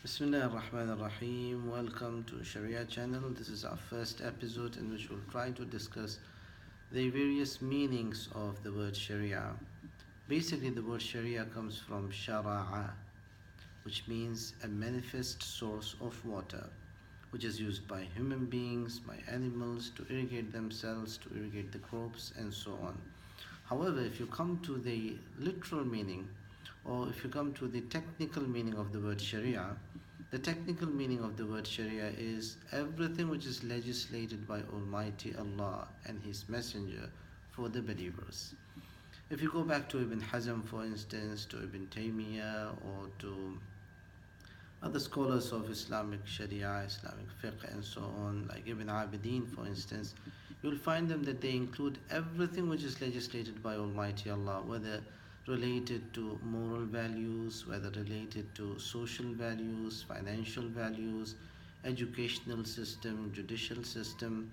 Bismillah ar-Rahman ar-Rahim. Welcome to Sharee'ah channel. This is our first episode in which we'll try to discuss the various meanings of the word Sharia. Basically, the word Sharia comes from Shara'a, which means a manifest source of water, which is used by human beings, by animals to irrigate themselves, to irrigate the crops, and so on. However, if you come to the literal meaning, or if you come to the technical meaning of the word Sharia, the technical meaning of the word Sharia is everything which is legislated by Almighty Allah and His Messenger for the believers. If you go back to Ibn Hazm, for instance, to Ibn Taymiyyah, or to other scholars of Islamic Sharia, Islamic fiqh, and so on, like Ibn Abidin, for instance, you'll find them that they include everything which is legislated by Almighty Allah, whether related to moral values, whether related to social values, financial values, educational system, judicial system,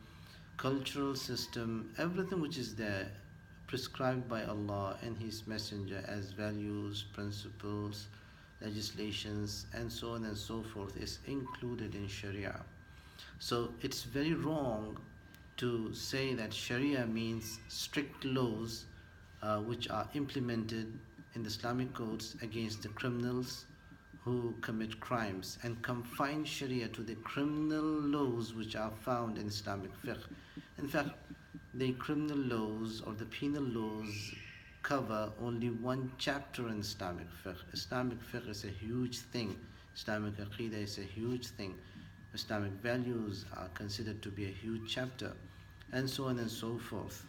cultural system, everything which is there prescribed by Allah and His Messenger as values, principles, legislations, and so on and so forth is included in Sharia. So it's very wrong to say that Sharia means strict laws which are implemented in the Islamic codes against the criminals who commit crimes, and confine Sharia to the criminal laws which are found in Islamic fiqh. In fact, the criminal laws or the penal laws cover only one chapter in Islamic fiqh. Islamic fiqh is a huge thing. Islamic aqidah is a huge thing. Islamic values are considered to be a huge chapter, and so on and so forth.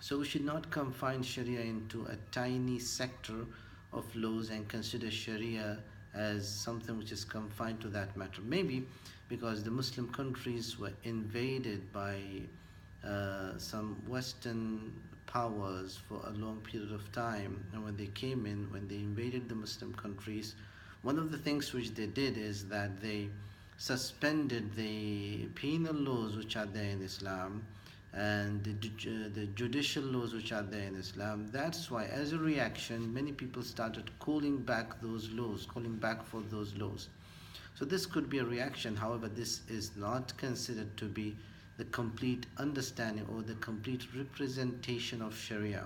So we should not confine Sharia into a tiny sector of laws and consider Sharia as something which is confined to that matter. Maybe because the Muslim countries were invaded by some Western powers for a long period of time, and when they came in, when they invaded the Muslim countries, one of the things which they did is that they suspended the penal laws which are there in Islam and the judicial laws which are there in Islam. That's why, as a reaction, many people started calling back those laws, calling back for those laws. So this could be a reaction. However, this is not considered to be the complete understanding or the complete representation of Sharia.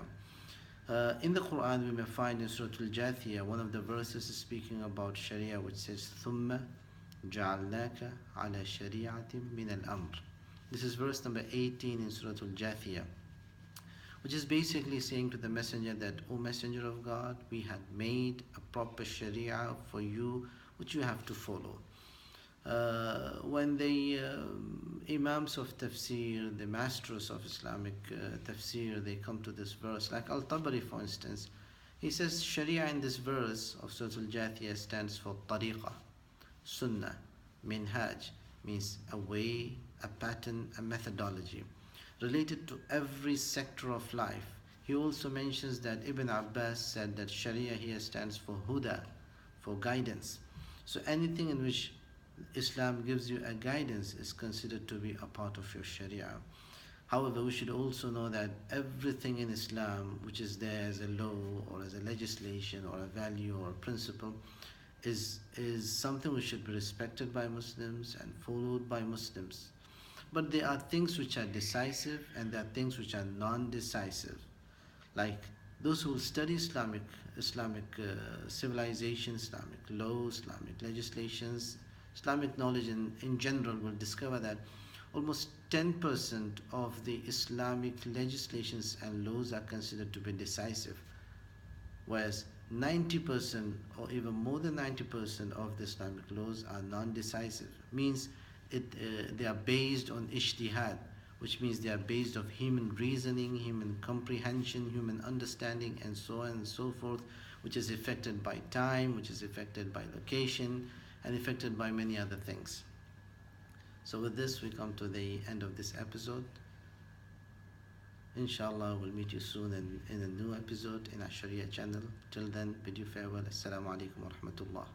In the Quran, we may find in Surah Al-Jathiyah, one of the verses is speaking about Sharia, which says, ثُمَّ جَعَلْنَاكَ عَلَى شَرِيعَةٍ مِنَ الْأَمْرِ. This is verse number 18 in Surah Al-Jathiyah, which is basically saying to the messenger that, O Messenger of God, we had made a proper Sharia for you, which you have to follow. When the Imams of Tafsir, the masters of Islamic Tafsir, they come to this verse, like Al-Tabari for instance, he says Sharia in this verse of Surah Al-Jathiyah stands for Tariqah, Sunnah, Minhaj, means a way, a pattern, a methodology related to every sector of life. He also mentions that Ibn Abbas said that Sharia here stands for Huda, for guidance. So anything in which Islam gives you a guidance is considered to be a part of your Sharia. However, we should also know that everything in Islam which is there as a law or as a legislation or a value or a principle is something which should be respected by Muslims and followed by Muslims. But there are things which are decisive and there are things which are non-decisive. Like those who will study Islamic civilization, Islamic law, Islamic legislations, Islamic knowledge in general will discover that almost 10% of the Islamic legislations and laws are considered to be decisive, whereas 90% or even more than 90% of the Islamic laws are non-decisive. Means they are based on ijtihad, which means they are based on human reasoning, human comprehension, human understanding, and so on and so forth, which is affected by time, which is affected by location, and affected by many other things. So with this, we come to the end of this episode. Inshallah, we'll meet you soon in a new episode in our Sharia channel. Till then, bid you farewell. Assalamu alaikum wa rahmatullah.